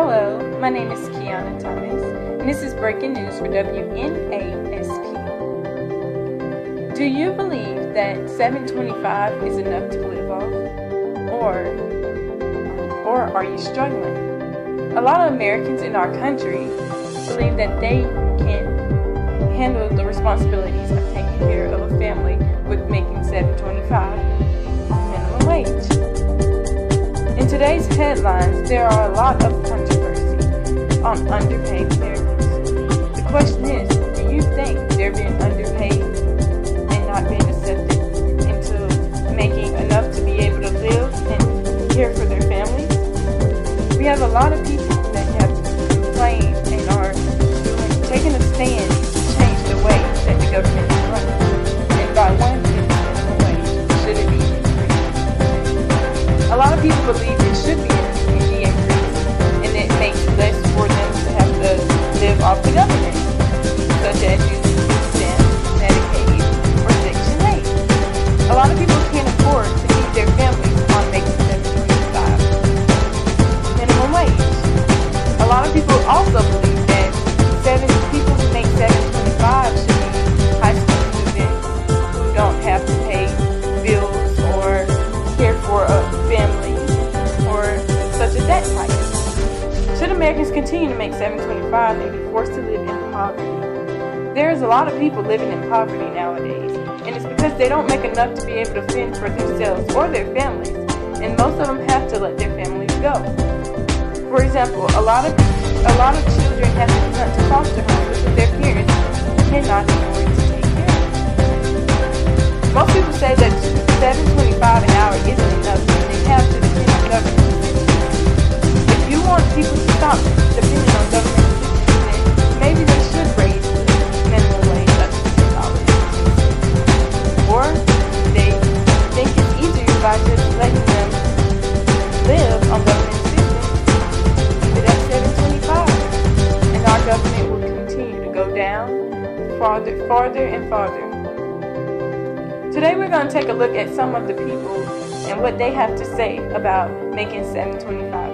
Hello, my name is Kiana Thomas, and this is breaking news for WNASP. Do you believe that $7.25 is enough to live off? Or are you struggling? A lot of Americans in our country believe that they can't handle the responsibilities of taking care of a family with making $7.25 minimum wage. In today's headlines, there are a lot of controversy on underpaid Americans. The question is, do you think they're being underpaid and not being accepted into making enough to be able to live and care for their families? We have a lot of people that have complained and are taking a stand to change the way that the government is running. And by one minimum wage, should it be increased? A lot of people believe it should be increased, and it makes less for them to have to live off the government, such as using food stamps, Medicaid, or Section 8. A lot of people can't afford to keep their families on making $7.25 minimum wage. A lot of people also believe that people who make $7.25 should be high school students who don't have to pay bills or care for a family or such as that type. Should Americans continue to make $7.25 and be forced to live in poverty? There is a lot of people living in poverty nowadays, and it's because they don't make enough to be able to fend for themselves or their families, and most of them have to let their families go. For example, a lot of children have to be sent to foster homes because their parents cannot afford to take care of them. Most people say that $7.25 an hour isn't enough, and they have to depend on government assistance. If you want people to stop depending on government assistance, then maybe they should raise the minimum wage up to $10. Or they think it's easier by just letting them live on government assistance, keep it at $7.25, and our government will continue to go down farther and farther. Today we're going to take a look at some of the people and what they have to say about making $7.25